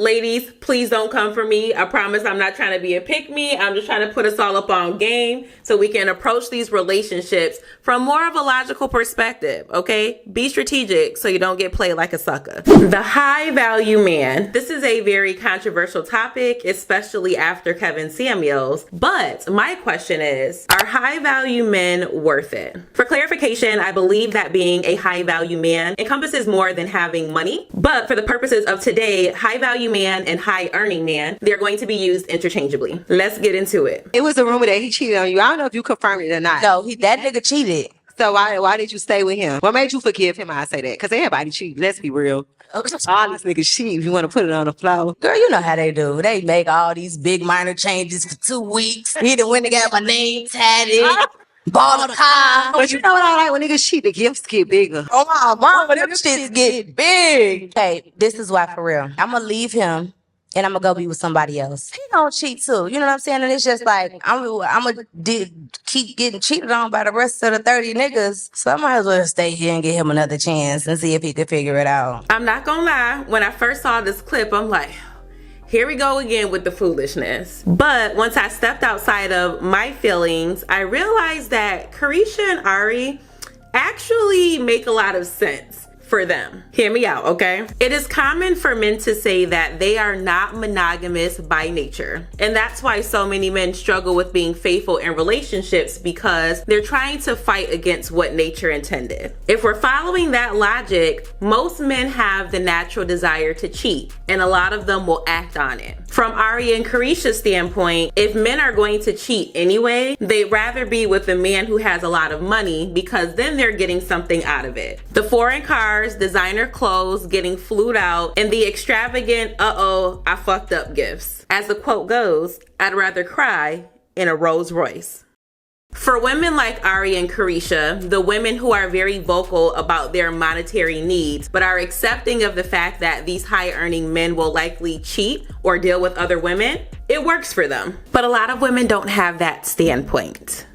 Ladies, please don't come for me. I promise I'm not trying to be a pick-me. I'm just trying to put us all up on game so we can approach these relationships from more of a logical perspective, okay? Be strategic so you don't get played like a sucker. The high value man. This is a very controversial topic, especially after Kevin Samuels. But my question is, are high value men worth it? For clarification, I believe that being a high value man encompasses more than having money. But for the purposes of today, high value man and high earning man, they're going to be used interchangeably. Let's get into it. It was a rumor that he cheated on you. I don't know if you confirmed it or not. No, that nigga cheated. So why did you stay with him? What made you forgive him? I say that because everybody cheat. Let's be real. All these niggas cheat. If you want to put it on the floor, Girl, you know how they do. They make all these big minor changes for 2 weeks. He done went and got my name tatted. Bought a car. but you know what I like when niggas cheat? The gifts get bigger. Oh my mama, them shits get big. Okay, this is why for real. I'm gonna leave him and I'm gonna go be with somebody else. He gonna cheat too. You know what I'm saying? And it's just like I'm gonna keep getting cheated on by the rest of the 30 niggas. So I might as well stay here and give him another chance and see if he could figure it out. I'm not gonna lie. When I first saw this clip, I'm like, here we go again with the foolishness. But once I stepped outside of my feelings, I realized that Carisha and Ari actually make a lot of sense for them. Hear me out, okay? It is common for men to say that they are not monogamous by nature. And that's why so many men struggle with being faithful in relationships, because they're trying to fight against what nature intended. If we're following that logic, most men have the natural desire to cheat, and a lot of them will act on it. From Ari and Carisha's standpoint, if men are going to cheat anyway, they'd rather be with a man who has a lot of money, because then they're getting something out of it. The foreign cars, designer clothes, getting flued out, and the extravagant uh-oh, I fucked up gifts. As the quote goes, I'd rather cry in a Rolls Royce. For women like Ari and Carisha, the women who are very vocal about their monetary needs, but are accepting of the fact that these high earning men will likely cheat or deal with other women, it works for them. But a lot of women don't have that standpoint.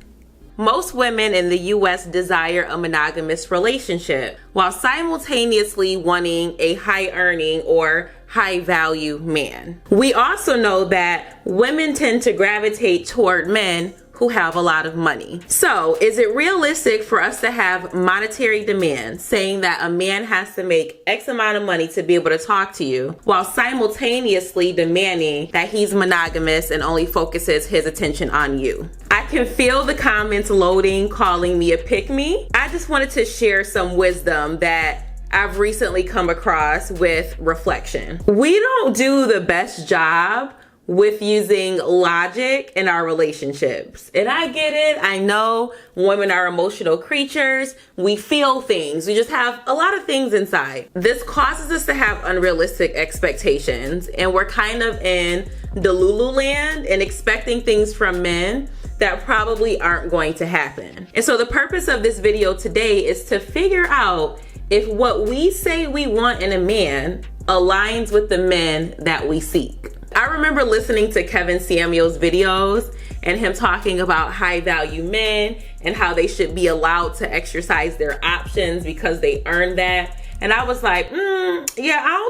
Most women in the US desire a monogamous relationship while simultaneously wanting a high earning or high value man. We also know that women tend to gravitate toward men who have a lot of money. So is it realistic for us to have monetary demands saying that a man has to make X amount of money to be able to talk to you while simultaneously demanding that he's monogamous and only focuses his attention on you? I can feel the comments loading, calling me a pick-me. I just wanted to share some wisdom that I've recently come across with reflection. We don't do the best job with using logic in our relationships. And I get it. I know women are emotional creatures. We feel things. We just have a lot of things inside. This causes us to have unrealistic expectations. And we're kind of in Delulu land and expecting things from men that probably aren't going to happen. And so the purpose of this video today is to figure out if what we say we want in a man aligns with the men that we seek. I remember listening to Kevin Samuels' videos and him talking about high value men and how they should be allowed to exercise their options because they earned that. And I was like, yeah, I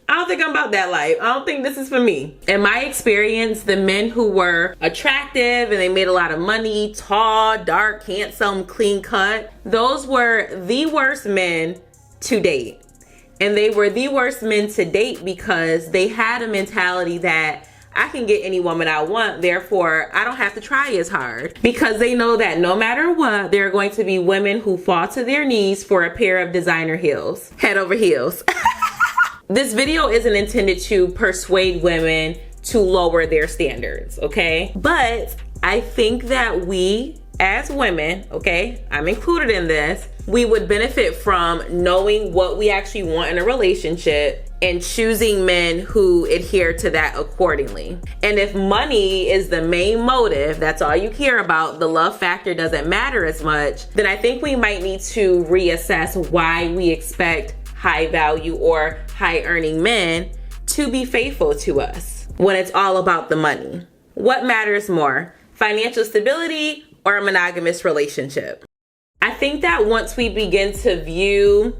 don't think I'm about that life. I don't think this is for me. In my experience, the men who were attractive and they made a lot of money, tall, dark, handsome, clean cut, those were the worst men to date. And they were the worst men to date because they had a mentality that I can get any woman I want, therefore I don't have to try as hard. Because they know that no matter what, there are going to be women who fall to their knees for a pair of designer heels. Head over heels. This video isn't intended to persuade women to lower their standards, okay? But I think that we, as women, okay, I'm included in this, we would benefit from knowing what we actually want in a relationship and choosing men who adhere to that accordingly. And if money is the main motive, that's all you care about, the love factor doesn't matter as much, then I think we might need to reassess why we expect high value or high earning men to be faithful to us when it's all about the money. What matters more, financial stability or a monogamous relationship? I think that once we begin to view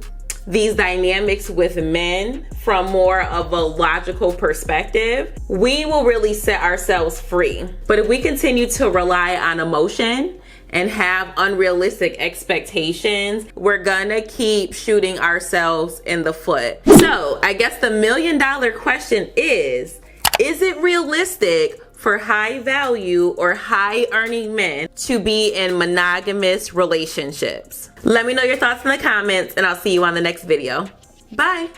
these dynamics with men from more of a logical perspective, we will really set ourselves free. But if we continue to rely on emotion and have unrealistic expectations, we're gonna keep shooting ourselves in the foot. So I guess the $1 million question is it realistic for high value or high earning men to be in monogamous relationships? Let me know your thoughts in the comments, and I'll see you on the next video. Bye.